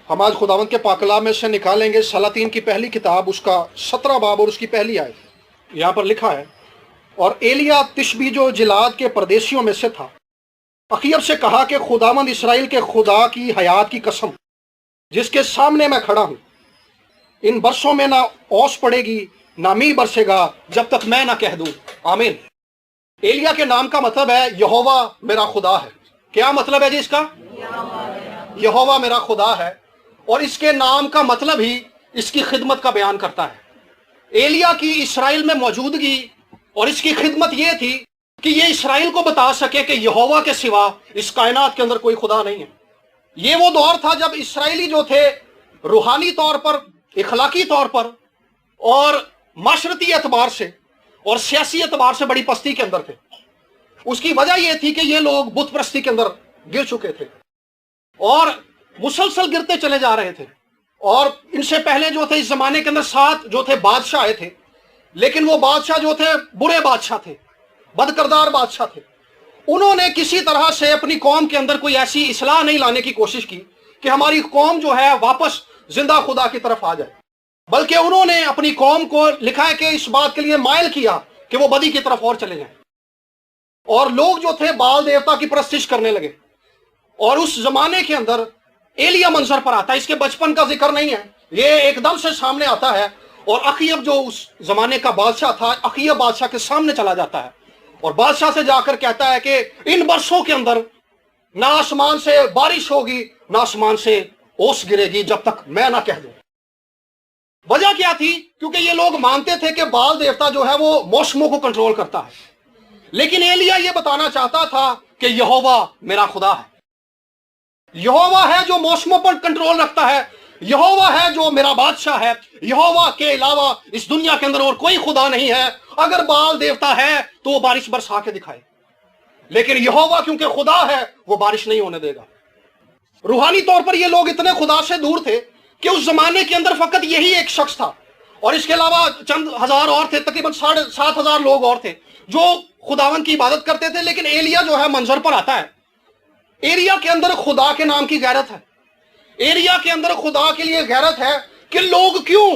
ہم آج خداوند کے پاک کلام میں سے نکالیں گے سلاطین کی پہلی کتاب، اس کا 17 باب اور اس کی پہلی آیت۔ یہاں پر لکھا ہے، اور ایلیا تشبی جو جلاد کے پردیسیوں میں سے تھا، اخیب سے کہا کہ خداوند اسرائیل کے خدا کی حیات کی قسم، جس کے سامنے میں کھڑا ہوں، ان برسوں میں نہ اوس پڑے گی نہ می برسے گا جب تک میں نہ کہہ دوں آمین۔ ایلیا کے نام کا مطلب ہے یہوہ میرا خدا ہے۔ کیا مطلب ہے جی اس کا؟ یہوہ میرا خدا ہے، اور اس کے نام کا مطلب ہی اس کی خدمت کا بیان کرتا ہے۔ ایلیا کی اسرائیل میں موجودگی اور اس کی خدمت یہ تھی کہ یہ اسرائیل کو بتا سکے کہ یہوہ کے سوا اس کائنات کے اندر کوئی خدا نہیں ہے۔ یہ وہ دور تھا جب اسرائیلی جو تھے روحانی طور پر، اخلاقی طور پر اور معاشرتی اعتبار سے اور سیاسی اعتبار سے بڑی پستی کے اندر تھے۔ اس کی وجہ یہ تھی کہ یہ لوگ بت پرستی کے اندر گر چکے تھے اور مسلسل گرتے چلے جا رہے تھے۔ اور ان سے پہلے جو تھے اس زمانے کے اندر 7 جو تھے بادشاہ آئے تھے، لیکن وہ بادشاہ جو تھے برے بادشاہ تھے، بد کردار بادشاہ تھے۔ انہوں نے کسی طرح سے اپنی قوم کے اندر کوئی ایسی اصلاح نہیں لانے کی کوشش کی کہ ہماری قوم جو ہے واپس زندہ خدا کی طرف آ جائے، بلکہ انہوں نے اپنی قوم کو لکھا ہے کہ اس بات کے لیے مائل کیا کہ وہ بدی کی طرف اور چلے جائیں، اور لوگ جو تھے بال دیوتا کی پرستش کرنے لگے۔ اور اس زمانے کے اندر ایلیا منظر پر آتا ہے، اس کے بچپن کا ذکر نہیں ہے، یہ ایک دم سے سامنے آتا ہے، اور اخیب جو اس زمانے کا بادشاہ تھا، اخیب بادشاہ کے سامنے چلا جاتا ہے اور بادشاہ سے جا کر کہتا ہے کہ ان برسوں کے اندر نہ آسمان سے بارش ہوگی نہ آسمان سے اوس گرے گی جب تک میں نہ کہہ دوں۔ وجہ کیا تھی؟ کیونکہ یہ لوگ مانتے تھے کہ بال دیوتا جو ہے وہ موسموں کو کنٹرول کرتا ہے، لیکن ایلیا یہ بتانا چاہتا تھا کہ یہوہ میرا خدا ہے، یہوہ ہے جو موسموں پر کنٹرول رکھتا ہے، یہوہ ہے جو میرا بادشاہ ہے، یہوہ کے علاوہ اس دنیا کے اندر اور کوئی خدا نہیں ہے۔ اگر بال دیوتا ہے تو وہ بارش برسا کے دکھائے، لیکن یہوہ کیونکہ خدا ہے وہ بارش نہیں ہونے دے گا۔ روحانی طور پر یہ لوگ اتنے خدا سے دور تھے کہ اس زمانے کے اندر فقط یہی ایک شخص تھا، اور اس کے علاوہ چند ہزار اور تھے، تقریباً 7,500 لوگ اور تھے جو خداوند کی عبادت کرتے تھے۔ لیکن ایلیا جو ہے منظر پر آتا ہے۔ ایلیا کے اندر خدا کے نام کی غیرت ہے، ایلیا کے اندر خدا کے لیے غیرت ہے کہ لوگ کیوں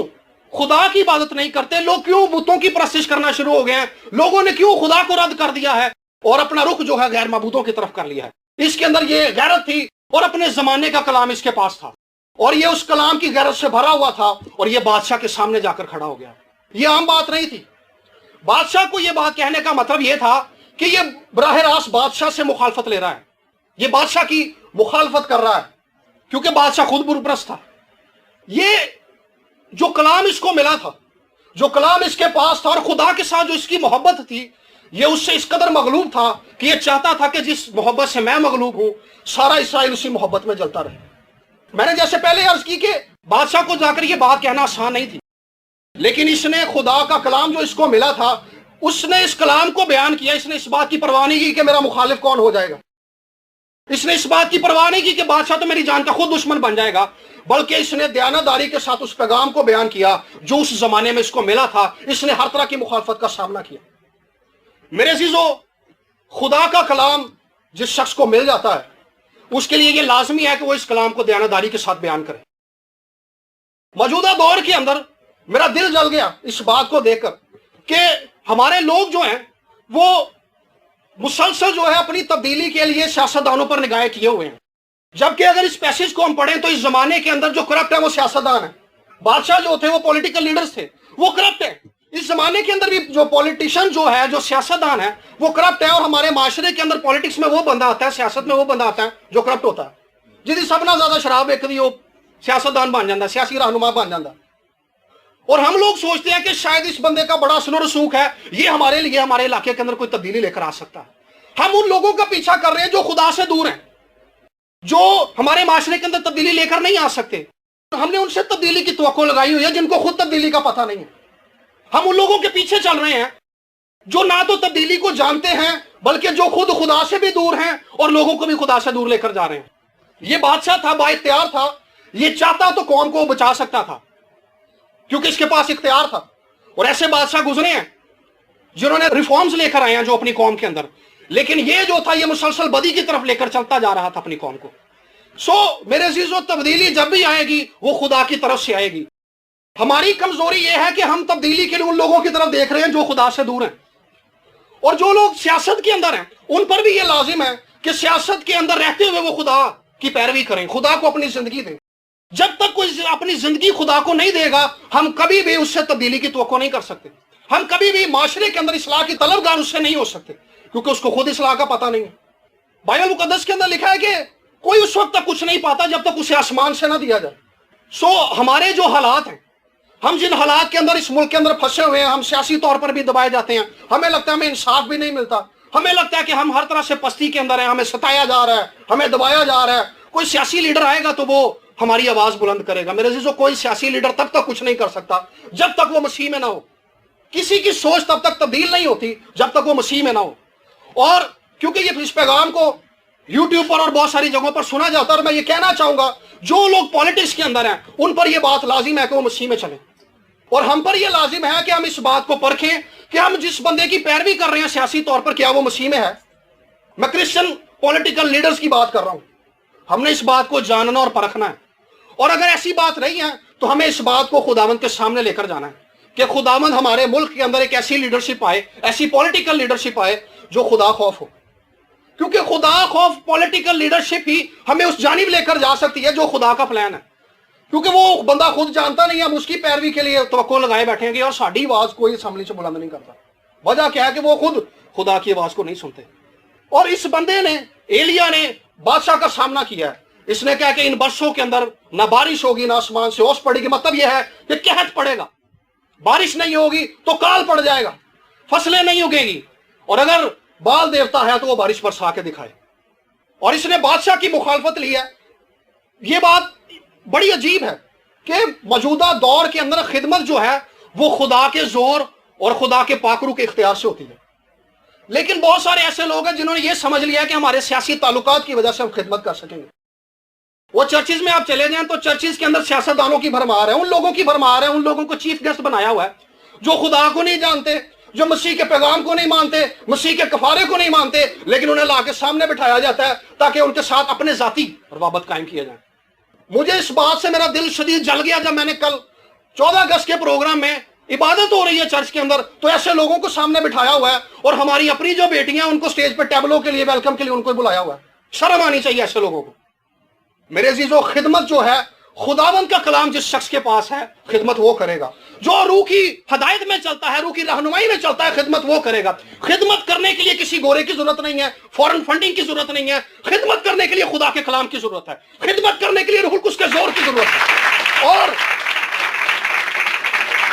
خدا کی عبادت نہیں کرتے، لوگ کیوں بتوں کی پرستش کرنا شروع ہو گئے ہیں، لوگوں نے کیوں خدا کو رد کر دیا ہے اور اپنا رخ جو ہے غیر معبودوں کی طرف کر لیا ہے۔ اس کے اندر یہ غیرت تھی، اور اپنے زمانے کا کلام اس کے پاس تھا، اور یہ اس کلام کی غیرت سے بھرا ہوا تھا، اور یہ بادشاہ کے سامنے جا کر کھڑا ہو گیا۔ یہ عام بات نہیں تھی۔ بادشاہ کو یہ بات کہنے کا مطلب یہ تھا کہ یہ براہ راست بادشاہ سے مخالفت لے رہا ہے، یہ بادشاہ کی مخالفت کر رہا ہے، کیونکہ بادشاہ خود بت تھا۔ یہ جو کلام اس کو ملا تھا، جو کلام اس کے پاس تھا، اور خدا کے ساتھ جو اس کی محبت تھی، یہ اس سے اس قدر مغلوب تھا کہ یہ چاہتا تھا کہ جس محبت سے میں مغلوب ہوں سارا اسرائیل اسی محبت میں جلتا رہے۔ میں نے جیسے پہلے عرض کی کہ بادشاہ کو جا کر یہ بات کہنا آسان نہیں تھی، لیکن اس نے خدا کا کلام جو اس کو ملا تھا، اس نے اس کلام کو بیان کیا۔ اس نے اس بات کی پرواہ نہیں کی کہ میرا مخالف کون ہو جائے گا، اس نے اس بات کی پرواہ نہیں کی کہ بادشاہ تو میری جان کا خود دشمن بن جائے گا، بلکہ اس نے دیانتداری کے ساتھ اس پیغام کو بیان کیا جو اس زمانے میں اس کو ملا تھا۔ اس نے ہر طرح کی مخالفت کا سامنا کیا۔ میرے عزیزو، خدا کا کلام جس شخص کو مل جاتا ہے اس کے لیے یہ لازمی ہے کہ وہ اس کلام کو دیانتداری کے ساتھ بیان کرے۔ موجودہ دور کے اندر میرا دل جل گیا اس بات کو دیکھ کر کہ ہمارے لوگ جو ہیں وہ مسلسل جو ہے اپنی تبدیلی کے لیے سیاستدانوں پر نگاہیں کیے ہوئے ہیں، جبکہ اگر اس پیسج کو ہم پڑھیں تو اس زمانے کے اندر جو کرپٹ ہے وہ سیاستدان ہیں۔ بادشاہ جو تھے وہ پولیٹیکل لیڈرز تھے، وہ کرپٹ ہیں۔ اس زمانے کے اندر بھی جو پولیٹیشن جو ہے، جو سیاستدان ہے، وہ کرپٹ ہے، اور ہمارے معاشرے کے اندر پولیٹکس میں وہ بندہ آتا ہے، سیاست میں وہ بندہ آتا ہے جو کرپٹ ہوتا ہے، جدی سب نہ زیادہ شراب ایک دی وہ سیاستدان بن جاتا ہے، سیاسی رہنما بن جاتا ہے۔ اور ہم لوگ سوچتے ہیں کہ شاید اس بندے کا بڑا اثر و رسوخ ہے، یہ ہمارے لیے ہمارے علاقے کے اندر کوئی تبدیلی لے کر آ سکتا ہے۔ ہم ان لوگوں کا پیچھا کر رہے ہیں جو خدا سے دور ہیں، جو ہمارے معاشرے کے اندر تبدیلی لے کر نہیں آ سکتے۔ ہم نے ان سے تبدیلی کی توقع لگائی ہوئی ہے جن کو خود تبدیلی کا پتہ نہیں ہے۔ ہم ان لوگوں کے پیچھے چل رہے ہیں جو نہ تو تبدیلی کو جانتے ہیں بلکہ جو خود خدا سے بھی دور ہیں اور لوگوں کو بھی خدا سے دور لے کر جا رہے ہیں۔ یہ بادشاہ تھا، با اختیار تھا، یہ چاہتا تو قوم کو بچا سکتا تھا کیونکہ اس کے پاس اختیار تھا۔ اور ایسے بادشاہ گزرے ہیں جنہوں نے ریفارمز لے کر آئے ہیں جو اپنی قوم کے اندر، لیکن یہ جو تھا یہ مسلسل بدی کی طرف لے کر چلتا جا رہا تھا اپنی قوم کو۔ میرے عزیزو، تبدیلی جب بھی آئے گی وہ خدا کی طرف سے آئے گی۔ ہماری کمزوری یہ ہے کہ ہم تبدیلی کے لیے ان لوگوں کی طرف دیکھ رہے ہیں جو خدا سے دور ہیں، اور جو لوگ سیاست کے اندر ہیں ان پر بھی یہ لازم ہے کہ سیاست کے اندر رہتے ہوئے وہ خدا کی پیروی کریں، خدا کو اپنی زندگی دیں۔ جب تک کوئی اپنی زندگی خدا کو نہیں دے گا ہم کبھی بھی اس سے تبدیلی کی توقع نہیں کر سکتے، ہم کبھی بھی معاشرے کے اندر اصلاح کی طلبگار اس سے نہیں ہو سکتے، کیونکہ اس کو خود اصلاح کا پتہ نہیں ہے۔ بائبل مقدس کے اندر لکھا ہے کہ کوئی اس وقت تک کچھ نہیں پاتا جب تک اسے آسمان سے نہ دیا جائے۔ ہمارے جو حالات ہیں، ہم جن حالات کے اندر اس ملک کے اندر پھنسے ہوئے ہیں، ہم سیاسی طور پر بھی دبائے جاتے ہیں، ہمیں لگتا ہے ہمیں انصاف بھی نہیں ملتا، ہمیں لگتا ہے کہ ہم ہر طرح سے پستی کے اندر ہیں، ہمیں ستایا جا رہا ہے، ہمیں دبایا جا رہا ہے۔ کوئی سیاسی لیڈر آئے گا تو وہ ہماری آواز بلند کرے گا۔ میرے عزیزو، کوئی سیاسی لیڈر تب تک کچھ نہیں کر سکتا جب تک وہ مسیح میں نہ ہو۔ کسی کی سوچ تب تک تبدیل نہیں ہوتی جب تک وہ مسیح میں نہ ہو۔ اور کیونکہ یہ اس پیغام کو یوٹیوب پر اور بہت ساری جگہوں پر سنا جاتا ہے، اور میں یہ کہنا چاہوں گا جو لوگ پالیٹکس کے اندر ہیں ان پر یہ بات لازم ہے کہ وہ مسیح میں چلیں، اور ہم پر یہ لازم ہے کہ ہم اس بات کو پرکھیں کہ ہم جس بندے کی پیروی کر رہے ہیں سیاسی طور پر، کیا وہ مسیح میں ہے۔ میں کرسچن پولیٹیکل لیڈرز کی بات کر رہا ہوں۔ ہم نے اس بات کو جاننا اور پرکھنا ہے، اور اگر ایسی بات نہیں ہے تو ہمیں اس بات کو خداوند کے سامنے لے کر جانا ہے کہ خداوند ہمارے ملک کے اندر ایک ایسی لیڈرشپ آئے، ایسی پولیٹیکل لیڈرشپ آئے جو خدا خوف ہو، کیونکہ خدا خوف پولیٹیکل لیڈرشپ ہی ہمیں اس جانب لے کر جا سکتی ہے جو خدا کا پلان ہے، کیونکہ وہ بندہ خود جانتا نہیں، ہم اس کی پیروی کے لیے توقع لگائے بیٹھے ہیں کہ اور ساری آواز کوئی اسمبلی سے بلند نہیں کرتا۔ وجہ کیا ہے کہ وہ خود خدا کی آواز کو نہیں سنتے۔ اور اس بندے نے، ایلیا نے بادشاہ کا سامنا کیا ہے۔ اس نے کہا کہ ان برسوں کے اندر نہ بارش ہوگی نہ آسمان سے اوس پڑے گی، مطلب یہ ہے کہ قحط پڑے گا، بارش نہیں ہوگی تو کال پڑ جائے گا، فصلیں نہیں اگے گی، اور اگر بال دیوتا ہے تو وہ بارش برسا کے دکھائے۔ اور اس نے بادشاہ کی مخالفت لی ہے۔ یہ بات بڑی عجیب ہے کہ موجودہ دور کے اندر خدمت جو ہے وہ خدا کے زور اور خدا کے پاکرو کے اختیار سے ہوتی ہے، لیکن بہت سارے ایسے لوگ ہیں جنہوں نے یہ سمجھ لیا کہ ہمارے سیاسی تعلقات کی وجہ سے ہم خدمت کر سکیں گے۔ وہ چرچز میں آپ چلے جائیں تو چرچز کے اندر سیاستدانوں کی بھرمار ہے، ان لوگوں کی بھرمار ہے، ان لوگوں کو چیف گیسٹ بنایا ہوا ہے جو خدا کو نہیں جانتے، جو مسیح کے پیغام کو نہیں مانتے، مسیح کے کفارے کو نہیں مانتے، لیکن انہیں لا کے سامنے بٹھایا جاتا ہے تاکہ ان کے ساتھ اپنے ذاتی روابط قائم کیے جائیں۔ مجھے اس بات سے میرا دل شدید جل گیا جب میں نے کل 14 اگست کے پروگرام میں عبادت ہو رہی ہے چرچ کے اندر تو ایسے لوگوں کو سامنے بٹھایا ہوا ہے، اور ہماری اپنی جو بیٹیاں ان کو سٹیج پہ ٹیبلوں کے لیے ویلکم کے لیے ان کو بلایا ہوا ہے۔ شرم آنی چاہیے ایسے لوگوں کو۔ میرے عزیزو، خدمت جو ہے خداوند کا کلام جس شخص کے پاس ہے خدمت وہ کرے گا، جو روح کی ہدایت میں چلتا ہے، روح کی رہنمائی میں چلتا ہے، خدمت وہ کرے گا۔ خدمت کرنے کے لیے کسی گورے کی ضرورت نہیں ہے، فورن فنڈنگ کی ضرورت نہیں ہے، خدمت کرنے کے لیے خدا کے کلام کی ضرورت ہے، خدمت کرنے کے لیے روح القدس کے زور کی ضرورت ہے۔ اور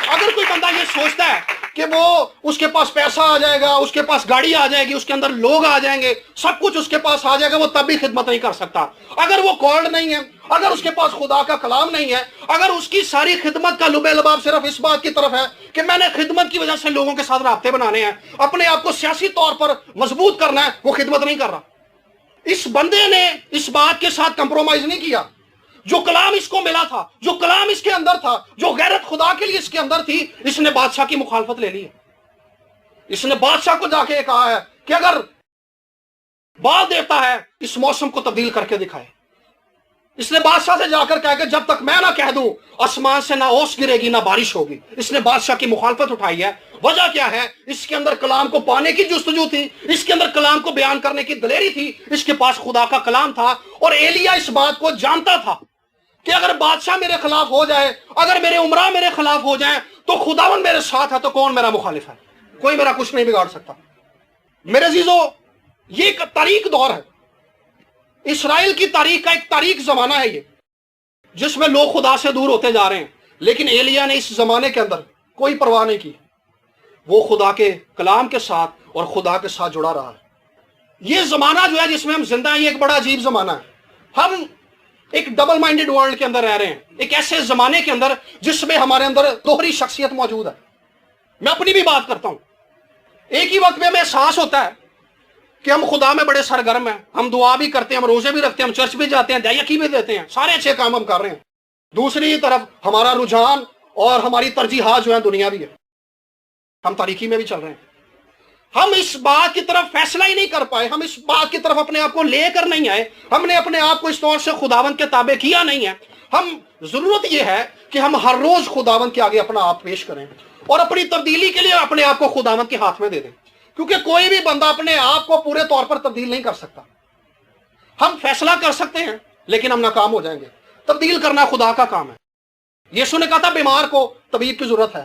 اگر کوئی بندہ یہ سوچتا ہے کہ وہ اس کے پاس پیسہ آ جائے گا، اس کے پاس گاڑی آ جائے گی، اس کے اندر لوگ آ جائیں گے، سب کچھ اس کے پاس آ جائے گا، وہ تب بھی خدمت نہیں کر سکتا۔ اگر وہ کالڈ نہیں ہے، اگر اس کے پاس خدا کا کلام نہیں ہے، اگر اس کی ساری خدمت کا لبے لباب صرف اس بات کی طرف ہے کہ میں نے خدمت کی وجہ سے لوگوں کے ساتھ رابطے بنانے ہیں، اپنے آپ کو سیاسی طور پر مضبوط کرنا ہے، وہ خدمت نہیں کر رہا۔ اس بندے نے اس بات کے ساتھ کمپرومائز نہیں کیا۔ جو کلام اس کو ملا تھا، جو کلام اس کے اندر تھا، جو غیرت خدا کے لیے اس کے اندر تھی، اس نے بادشاہ کی مخالفت لے لی ہے۔ اس نے بادشاہ کو جا کے کہا ہے کہ اگر بال دیتا ہے اس موسم کو تبدیل کر کے دکھائے۔ اس نے بادشاہ سے جا کر کہا کہ جب تک میں نہ کہہ دوں آسمان سے نہ اوس گرے گی نہ بارش ہوگی۔ اس نے بادشاہ کی مخالفت اٹھائی ہے۔ وجہ کیا ہے؟ اس کے اندر کلام کو پانے کی جستجو تھی، اس کے اندر کلام کو بیان کرنے کی دلیری تھی، اس کے پاس خدا کا کلام تھا، اور ایلیا اس بات کو جانتا تھا کہ اگر بادشاہ میرے خلاف ہو جائے، اگر میرے عمرہ میرے خلاف ہو جائیں تو خداوند میرے ساتھ ہے تو کون میرا مخالف ہے؟ کوئی میرا کچھ نہیں بگاڑ سکتا۔ میرے عزیزو، یہ ایک تاریخ دور ہے، اسرائیل کی تاریخ کا ایک تاریخ زمانہ ہے یہ، جس میں لوگ خدا سے دور ہوتے جا رہے ہیں، لیکن ایلیا نے اس زمانے کے اندر کوئی پرواہ نہیں کی، وہ خدا کے کلام کے ساتھ اور خدا کے ساتھ جڑا رہا ہے۔ یہ زمانہ جو ہے جس میں ہم زندہ ہیں، یہ ایک بڑا عجیب زمانہ ہے۔ ہم ایک ڈبل مائنڈڈ ورلڈ کے اندر رہ رہے ہیں، ایک ایسے زمانے کے اندر جس میں ہمارے اندر دوہری شخصیت موجود ہے۔ میں اپنی بھی بات کرتا ہوں، ایک ہی وقت میں ہمیں احساس ہوتا ہے کہ ہم خدا میں بڑے سرگرم ہیں، ہم دعا بھی کرتے ہیں، ہم روزے بھی رکھتے ہیں، ہم چرچ بھی جاتے ہیں، دعائیہ بھی دیتے ہیں، سارے اچھے کام ہم کر رہے ہیں۔ دوسری طرف ہمارا رجحان اور ہماری ترجیحات جو ہیں دنیا بھی ہے، ہم تاریکی میں بھی چل رہے ہیں۔ ہم اس بات کی طرف فیصلہ ہی نہیں کر پائے, ہم اس بات کی طرف اپنے آپ کو لے کر نہیں آئے, ہم نے اپنے آپ کو اس طور سے خداوند کے تابع کیا نہیں ہے. ہم ضرورت یہ ہے کہ ہم ہر روز خداوند کے آگے اپنا آپ پیش کریں اور اپنی تبدیلی کے لیے اپنے آپ کو خداوند کے ہاتھ میں دے دیں, کیونکہ کوئی بھی بندہ اپنے آپ کو پورے طور پر تبدیل نہیں کر سکتا. ہم فیصلہ کر سکتے ہیں لیکن ہم ناکام ہو جائیں گے. تبدیل کرنا خدا کا کام ہے. یسوع نے کہا تھا بیمار کو طبیب کی ضرورت ہے.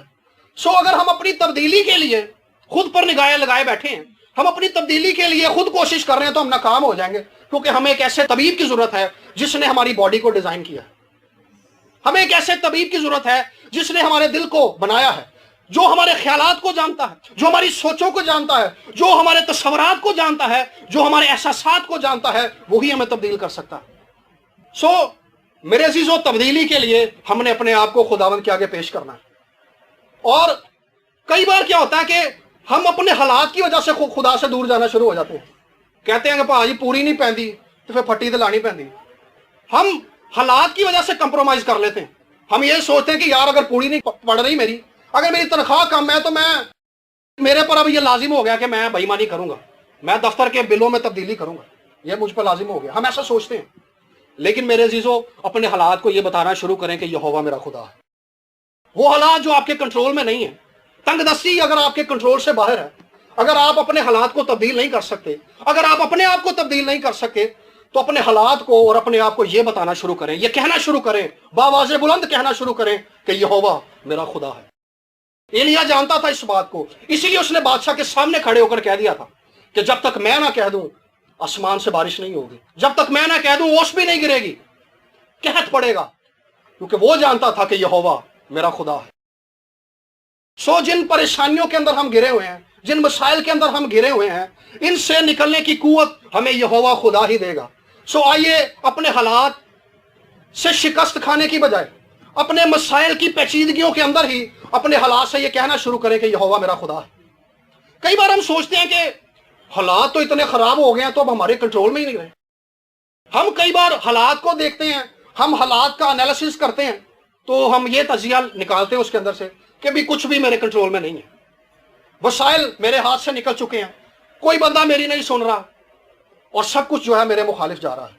سو اگر ہم اپنی تبدیلی کے لیے خود پر نگاہیں لگائے بیٹھے ہیں, ہم اپنی تبدیلی کے لیے خود کوشش کر رہے ہیں, تو ہم ناکام ہو جائیں گے, کیونکہ ہمیں ایک ایسے طبیب کی ضرورت ہے جس نے ہماری باڈی کو ڈیزائن کیا ہے. ہمیں ایک ایسے طبیب کی ضرورت ہے جس نے ہمارے دل کو بنایا ہے, جو ہمارے خیالات کو جانتا ہے, جو ہماری سوچوں کو جانتا ہے, جو ہمارے تصورات کو جانتا ہے, جو ہمارے احساسات کو جانتا ہے, وہی ہمیں تبدیل کر سکتا ہے. سو میرے عزیزو, تبدیلی کے لیے ہم نے اپنے آپ کو خداوند کے آگے پیش کرنا ہے. اور کئی بار کیا ہوتا ہے کہ ہم اپنے حالات کی وجہ سے خدا سے دور جانا شروع ہو جاتے ہیں. کہتے ہیں کہ بھائی پوری نہیں پہنتی تو پھر پھٹی تو لانی پہنتی. ہم حالات کی وجہ سے کمپرومائز کر لیتے ہیں. ہم یہ سوچتے ہیں کہ یار اگر پوری نہیں پڑ رہی میری, اگر میری تنخواہ کم ہے تو میرے پر اب یہ لازم ہو گیا کہ میں بے ایمانی کروں گا, میں دفتر کے بلوں میں تبدیلی کروں گا, یہ مجھ پر لازم ہو گیا. ہم ایسا سوچتے ہیں. لیکن میرے عزیزو, اپنے حالات کو یہ بتانا شروع کریں کہ یہوہ میرا خدا ہے. وہ حالات جو آپ کے کنٹرول میں نہیں ہیں, تنگ دستی اگر آپ کے کنٹرول سے باہر ہے, اگر آپ اپنے حالات کو تبدیل نہیں کر سکتے, اگر آپ اپنے آپ کو تبدیل نہیں کر سکتے, تو اپنے حالات کو اور اپنے آپ کو یہ بتانا شروع کریں, یہ کہنا شروع کریں, باواز بلند کہنا شروع کریں کہ یہوہ میرا خدا ہے. ایلیا جانتا تھا اس بات کو, اسی لیے اس نے بادشاہ کے سامنے کھڑے ہو کر کہہ دیا تھا کہ جب تک میں نہ کہہ دوں آسمان سے بارش نہیں ہوگی, جب تک میں نہ کہہ دوں اوس بھی نہیں گرے گی, قحط پڑے گا, کیونکہ وہ جانتا تھا کہ یہوہ میرا خدا ہے. سو جن پریشانیوں کے اندر ہم گرے ہوئے ہیں, جن مسائل کے اندر ہم گرے ہوئے ہیں, ان سے نکلنے کی قوت ہمیں یہوہ خدا ہی دے گا. سو آئیے اپنے حالات سے شکست کھانے کی بجائے اپنے مسائل کی پیچیدگیوں کے اندر ہی اپنے حالات سے یہ کہنا شروع کریں کہ یہوہ میرا خدا ہے. کئی بار ہم سوچتے ہیں کہ حالات تو اتنے خراب ہو گئے ہیں تو اب ہمارے کنٹرول میں ہی نہیں رہے. ہم کئی بار حالات کو دیکھتے ہیں, ہم حالات کا انالیسس کرتے ہیں, تو ہم یہ تجزیہ نکالتے ہیں اس کے اندر سے کہ بھی کچھ بھی میرے کنٹرول میں نہیں ہے, وسائل میرے ہاتھ سے نکل چکے ہیں, کوئی بندہ میری نہیں سن رہا, اور سب کچھ جو ہے میرے مخالف جا رہا ہے.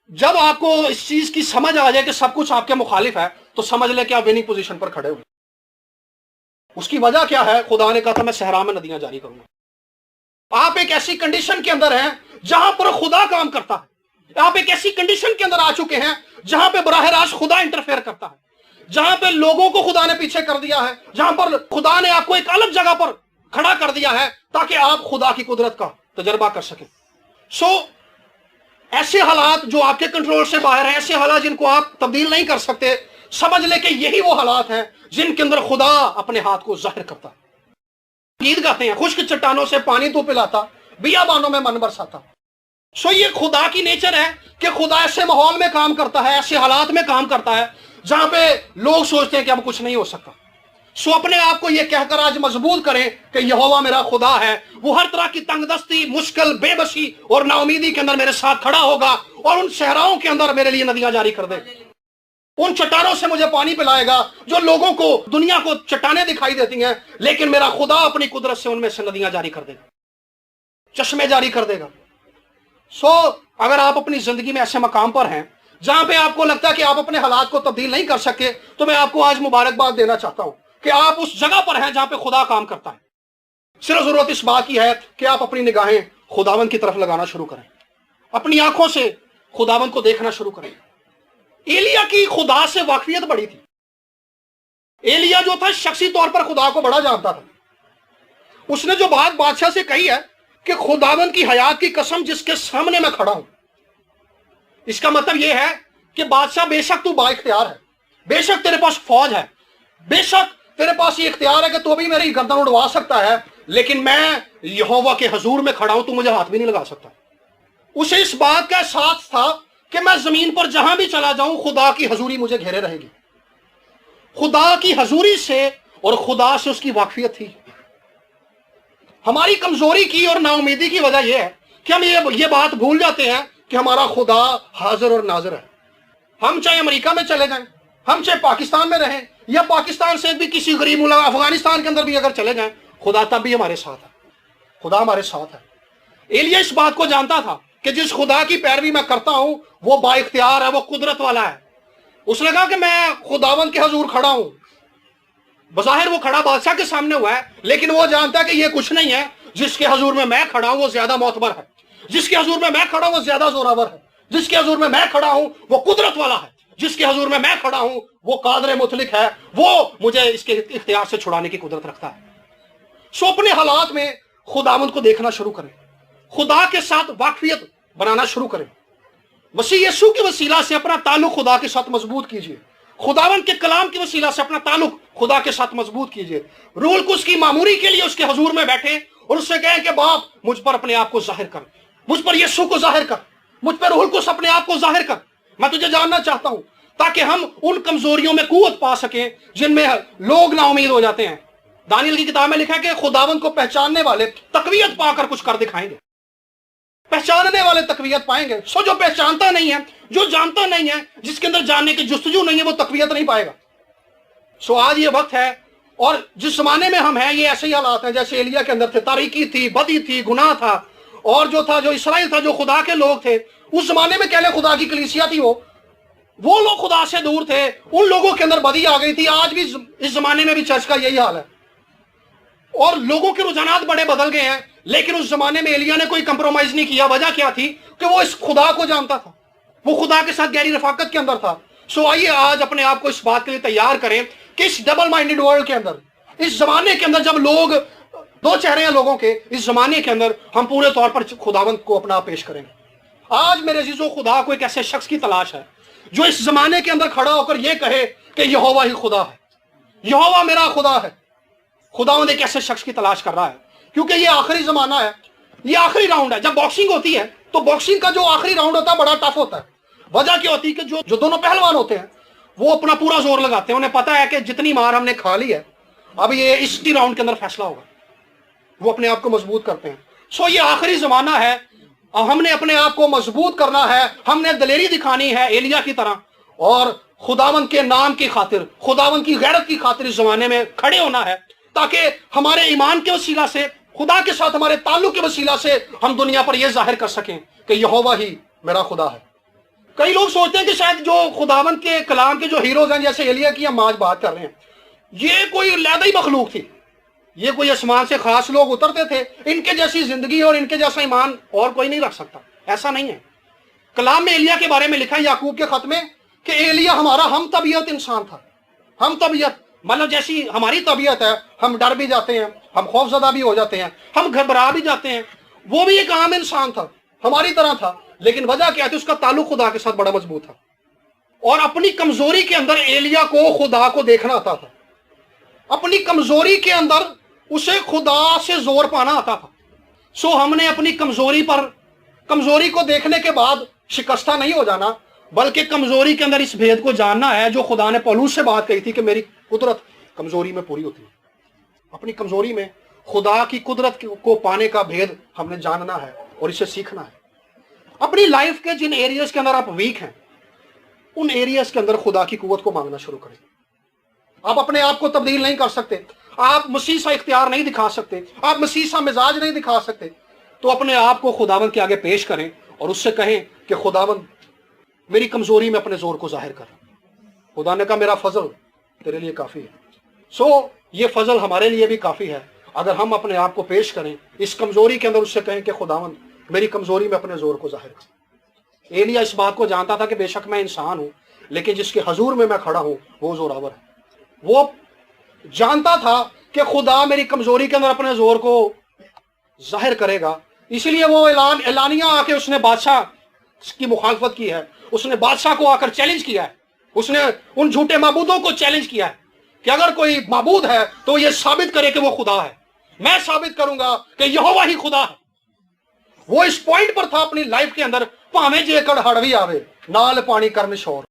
جب آپ کو اس چیز کی سمجھ آ جائے کہ سب کچھ آپ کے مخالف ہے, تو سمجھ لے کہ آپ وننگ پوزیشن پر کھڑے ہوئے. اس کی وجہ کیا ہے؟ خدا نے کہا تھا میں صحرا میں ندیاں جاری کروں گا. آپ ایک ایسی کنڈیشن کے اندر ہیں جہاں پر خدا کام کرتا ہے. آپ ایک ایسی کنڈیشن کے اندر آ چکے ہیں جہاں پہ براہ راست خدا انٹرفیئر کرتا ہے, جہاں پہ لوگوں کو خدا نے پیچھے کر دیا ہے, جہاں پر خدا نے آپ کو ایک الگ جگہ پر کھڑا کر دیا ہے تاکہ آپ خدا کی قدرت کا تجربہ کر سکیں. سو ایسے حالات جو آپ کے کنٹرول سے باہر ہیں, ایسے حالات جن کو آپ تبدیل نہیں کر سکتے, سمجھ لے کہ یہی وہ حالات ہیں جن کے اندر خدا اپنے ہاتھ کو ظاہر کرتا. گیت گاتے ہیں, خشک چٹانوں سے پانی تو پلاتا, بیابانوں میں من برساتا. سو یہ خدا کی نیچر ہے کہ خدا ایسے ماحول میں کام کرتا ہے, ایسے حالات میں کام کرتا ہے جہاں پہ لوگ سوچتے ہیں کہ اب کچھ نہیں ہو سکتا. سو اپنے آپ کو یہ کہہ کر آج مضبوط کریں کہ یہوہ میرا خدا ہے. وہ ہر طرح کی تنگ دستی, مشکل, بے بسی اور نا امیدی کے اندر میرے ساتھ کھڑا ہوگا, اور ان صحراؤں کے اندر میرے لیے ندیاں جاری کر دے. ان چٹانوں سے مجھے پانی پلائے گا جو لوگوں کو, دنیا کو چٹانیں دکھائی دیتی ہیں, لیکن میرا خدا اپنی قدرت سے ان میں سے ندیاں جاری کر دے گا, چشمے جاری کر دے گا. سو اگر آپ اپنی زندگی میں ایسے مقام پر ہیں جہاں پہ آپ کو لگتا ہے کہ آپ اپنے حالات کو تبدیل نہیں کر سکے, تو میں آپ کو آج مبارکباد دینا چاہتا ہوں کہ آپ اس جگہ پر ہیں جہاں پہ خدا کام کرتا ہے. صرف ضرورت اس بات کی ہے کہ آپ اپنی نگاہیں خداوند کی طرف لگانا شروع کریں, اپنی آنکھوں سے خداوند کو دیکھنا شروع کریں. ایلیا کی خدا سے واقفیت بڑی تھی. ایلیا جو تھا شخصی طور پر خدا کو بڑا جانتا تھا. اس نے جو بات بادشاہ سے کہی ہے کہ خداوند کی حیات کی قسم جس کے سامنے میں کھڑا ہوں, اس کا مطلب یہ ہے کہ بادشاہ بے شک تو با اختیار ہے, بے شک تیرے پاس فوج ہے, بے شک تیرے پاس یہ اختیار ہے کہ تو بھی میری گردن اڑوا سکتا ہے, لیکن میں یہوہ کے حضور میں کھڑا ہوں, تو مجھے ہاتھ بھی نہیں لگا سکتا. اسے اس بات کا احساس تھا کہ میں زمین پر جہاں بھی چلا جاؤں خدا کی حضوری مجھے گھیرے رہے گی. خدا کی حضوری سے اور خدا سے اس کی واقفیت تھی. ہماری کمزوری کی اور نا امیدی کی وجہ یہ ہے کہ ہم یہ بات بھول جاتے ہیں کہ ہمارا خدا حاضر اور ناظر ہے. ہم چاہے امریکہ میں چلے جائیں, ہم چاہے پاکستان میں رہیں, یا پاکستان سے بھی کسی غریب ملک افغانستان کے اندر بھی اگر چلے جائیں, خدا تب بھی ہمارے ساتھ ہے. خدا ہمارے ساتھ ہے۔ ایلیا اس بات کو جانتا تھا کہ جس خدا کی پیروی میں کرتا ہوں وہ با اختیار ہے، وہ قدرت والا ہے۔ اس نے کہا کہ میں خداوند کے حضور کھڑا ہوں، بظاہر وہ کھڑا بادشاہ کے سامنے ہوا ہے، لیکن وہ جانتا ہے کہ یہ کچھ نہیں ہے، جس کے حضور میں کھڑا ہوں وہ زیادہ معتبر ہے، جس کے حضور میں کھڑا ہوں وہ زیادہ زوراور ہے، جس کے حضور میں کھڑا ہوں وہ قدرت والا ہے، جس کے حضور میں کھڑا ہوں وہ قادر مطلق ہے، وہ مجھے اس کے اختیار سے چھڑانے کی قدرت رکھتا ہے۔ سو اپنے حالات میں خداوند کو دیکھنا شروع کریں، خدا کے ساتھ واقفیت بنانا شروع کریں، مسیح یسوع کے وسیلہ سے اپنا تعلق خدا کے ساتھ مضبوط کیجئے، خداوند کے کلام کے وسیلہ سے اپنا تعلق خدا کے ساتھ مضبوط کیجئے، روح القدس کی معموری کے لیے اس کے حضور میں بیٹھیں اور اس سے کہیں کہ باپ مجھ پر اپنے آپ کو ظاہر کر، مجھ پر یسوع کو ظاہر کر، مجھ پر روح القدس اپنے آپ کو ظاہر کر، میں تجھے جاننا چاہتا ہوں، تاکہ ہم ان کمزوریوں میں قوت پا سکیں جن میں لوگ نا امید ہو جاتے ہیں۔ دانیل کی کتاب میں لکھا ہے کہ خداوند کو پہچاننے والے تقویت پا کر کچھ کر دکھائیں گے، پہچاننے والے تقویت پائیں گے۔ سو جو پہچانتا نہیں ہے، جو جانتا نہیں ہے، جس کے اندر جاننے کی جستجو نہیں ہے، وہ تقویت نہیں پائے گا۔ سو آج یہ وقت ہے، اور جس زمانے میں ہم ہیں یہ ایسے ہی حالات ہیں جیسے ایلیا کے اندر تھے، تاریکی تھی، بدی تھی، گناہ تھا، اور جو اسرائیل تھا، جو خدا کے لوگ تھے اس زمانے میں، کہلے خدا کی کلیسیا تھی، وہ لوگ خدا سے دور تھے، ان لوگوں کے اندر بدی آ گئی تھی۔ آج بھی اس زمانے میں بھی چرچ کا یہی حال ہے، اور لوگوں کے رجحانات بڑے بدل گئے ہیں، لیکن اس زمانے میں ایلیا نے کوئی کمپرومائز نہیں کیا۔ وجہ کیا تھی؟ کہ وہ اس خدا کو جانتا تھا، وہ خدا کے ساتھ گہری رفاقت کے اندر تھا۔ سو آئیے آج اپنے آپ کو اس بات کے لیے تیار کریں کہ اس ڈبل مائنڈڈ ورلڈ کے اندر، اس زمانے کے اندر جب لوگ دو چہرے ہیں لوگوں کے، اس زمانے کے اندر ہم پورے طور پر خداوند کو اپنا پیش کریں گے۔ آج میرے عزیزو، خدا کو ایک ایسے شخص کی تلاش ہے جو اس زمانے کے اندر کھڑا ہو کر یہ کہے کہ یہوہ ہی خدا ہے، یہوہ میرا خدا ہے۔ خداوند ایک ایسے شخص کی تلاش کر رہا ہے، کیونکہ یہ آخری زمانہ ہے، یہ آخری راؤنڈ ہے۔ جب باکسنگ ہوتی ہے تو باکسنگ کا جو آخری راؤنڈ ہوتا ہے بڑا ٹف ہوتا ہے۔ وجہ کیا ہوتی ہے کہ جو دونوں پہلوان ہوتے ہیں وہ اپنا پورا زور لگاتے ہیں، انہیں پتا ہے کہ جتنی مار ہم نے کھا لی ہے اب یہ اس راؤنڈ کے اندر فیصلہ ہوگا، وہ اپنے آپ کو مضبوط کرتے ہیں۔ سو یہ آخری زمانہ ہے، ہم نے اپنے آپ کو مضبوط کرنا ہے، ہم نے دلیری دکھانی ہے ایلیا کی طرح، اور خداوند کے نام کی خاطر، خداوند کی غیرت کی خاطر اس زمانے میں کھڑے ہونا ہے، تاکہ ہمارے ایمان کے وسیلہ سے، خدا کے ساتھ ہمارے تعلق کے وسیلہ سے ہم دنیا پر یہ ظاہر کر سکیں کہ یہوہ ہی میرا خدا ہے۔ کئی لوگ سوچتے ہیں کہ شاید جو خداوند کے کلام کے جو ہیروز ہیں، جیسے ایلیا کی ہم آج بات کر رہے ہیں، یہ کوئی علیحدہ ہی مخلوق تھی، یہ کوئی آسمان سے خاص لوگ اترتے تھے، ان کے جیسی زندگی اور ان کے جیسا ایمان اور کوئی نہیں رکھ سکتا، ایسا نہیں ہے۔ کلام میں ایلیا کے بارے میں لکھا ہے یعقوب کے خط میں کہ ایلیا ہمارا ہم طبیعت انسان تھا۔ ہم طبیعت مطلب جیسی ہماری طبیعت ہے، ہم ڈر بھی جاتے ہیں، ہم خوف زدہ بھی ہو جاتے ہیں، ہم گھبرا بھی جاتے ہیں، وہ بھی ایک عام انسان تھا، ہماری طرح تھا، لیکن وجہ کیا تھی؟ اس کا تعلق خدا کے ساتھ بڑا مضبوط تھا، اور اپنی کمزوری کے اندر ایلیا کو خدا کو دیکھنا آتا تھا، اپنی کمزوری کے اندر اسے خدا سے زور پانا آتا تھا۔ سو ہم نے اپنی کمزوری کو دیکھنے کے بعد شکستہ نہیں ہو جانا، بلکہ کمزوری کے اندر اس بھید کو جاننا ہے جو خدا نے پولوس سے بات کہی تھی کہ میری قدرت کمزوری میں پوری ہوتی ہے۔ اپنی کمزوری میں خدا کی قدرت کو پانے کا بھید ہم نے جاننا ہے اور اسے سیکھنا ہے۔ اپنی لائف کے جن ایریاز کے اندر آپ ویک ہیں، ان ایریاز کے اندر خدا کی قوت کو مانگنا شروع کریں۔ آپ اپنے آپ کو تبدیل نہیں کر سکتے، آپ مسیح سا اختیار نہیں دکھا سکتے، آپ مسیح سا مزاج نہیں دکھا سکتے، تو اپنے آپ کو خداوند کے آگے پیش کریں اور اس سے کہیں کہ خداوند میری کمزوری میں اپنے زور کو ظاہر کر۔ خدا نے کہا میرا فضل تیرے لیے کافی ہے۔ سو یہ فضل ہمارے لیے بھی کافی ہے اگر ہم اپنے آپ کو پیش کریں اس کمزوری کے اندر، اس سے کہیں کہ خداوند میری کمزوری میں اپنے زور کو ظاہر کر۔ ایلیا اس بات کو جانتا تھا کہ بے شک میں انسان ہوں، لیکن جس کے حضور میں کھڑا ہوں وہ زوراور ہے۔ وہ جانتا تھا کہ خدا میری کمزوری کے اندر اپنے زور کو ظاہر کرے گا، اسی لیے وہ اعلانیہ آ کے اس نے بادشاہ کی مخالفت کی ہے، اس نے بادشاہ کو آ کر چیلنج کیا ہے، اس نے ان جھوٹے معبودوں کو چیلنج کیا ہے کہ اگر کوئی معبود ہے تو یہ ثابت کرے کہ وہ خدا ہے، میں ثابت کروں گا کہ یہوہ ہی خدا ہے۔ وہ اس پوائنٹ پر تھا اپنی لائف کے اندر، پاویں جیکڑ ہڑوی آوے نال پانی کرن شور،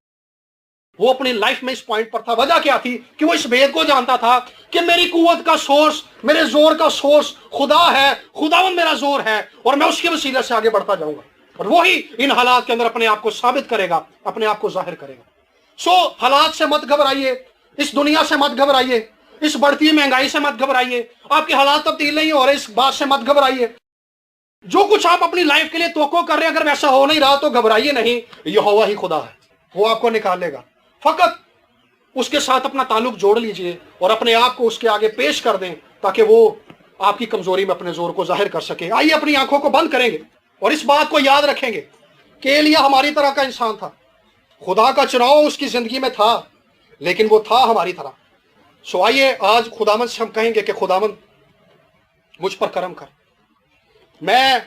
وہ اپنی لائف میں اس پوائنٹ پر تھا۔ وجہ کیا تھی؟ کہ وہ اس بھید کو جانتا تھا کہ میری قوت کا سورس، میرے زور کا سورس خدا ہے، خداوند میرا زور ہے، اور میں اس کے وسیلے سے آگے بڑھتا جاؤں گا، اور وہی ان حالات کے اندر اپنے آپ کو ثابت کرے گا، اپنے آپ کو ظاہر کرے گا۔ سو حالات سے مت گھبرائیے، اس دنیا سے مت گھبرائیے، اس بڑھتی ہوئی مہنگائی سے مت گھبرائیے، آپ کے حالات تبدیل نہیں ہو رہے، اس بات سے مت گھبرائیے۔ جو کچھ آپ اپنی لائف کے لیے توقع کر رہے ہیں، اگر ویسا ہو نہیں رہا تو گھبرائیے نہیں، یہوہ ہی خدا ہے، وہ آپ کو نکال لے گا۔ فقط اس کے ساتھ اپنا تعلق جوڑ لیجئے اور اپنے آپ کو اس کے آگے پیش کر دیں تاکہ وہ آپ کی کمزوری میں اپنے زور کو ظاہر کر سکے۔ آئیے اپنی آنکھوں کو بند کریں گے اور اس بات کو یاد رکھیں گے کہ ایلیا ہماری طرح کا انسان تھا، خدا کا چناؤ اس کی زندگی میں تھا، لیکن وہ تھا ہماری طرح۔ سو آئیے آج خداوند سے ہم کہیں گے کہ خداوند مجھ پر کرم کر، میں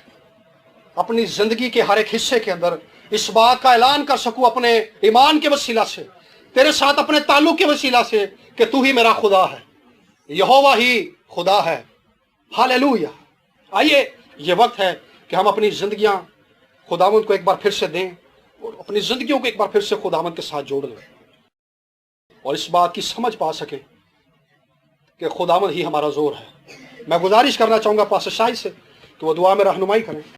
اپنی زندگی کے ہر ایک حصے کے اندر اس بات کا اعلان کر سکوں اپنے ایمان کے وسیلہ سے، تیرے ساتھ اپنے تعلق کے وسیلہ سے، کہ تو ہی میرا خدا ہے، یہوہ ہی خدا ہے۔ ہالیلویا۔ آئیے یہ وقت ہے کہ ہم اپنی زندگیاں خداوند کو ایک بار پھر سے دیں اور اپنی زندگیوں کو ایک بار پھر سے خداوند کے ساتھ جوڑ لیں اور اس بات کی سمجھ پا سکیں کہ خداوند ہی ہمارا زور ہے۔ میں گزارش کرنا چاہوں گا پاسٹر شاہد سے کہ وہ دعا میں رہنمائی کریں۔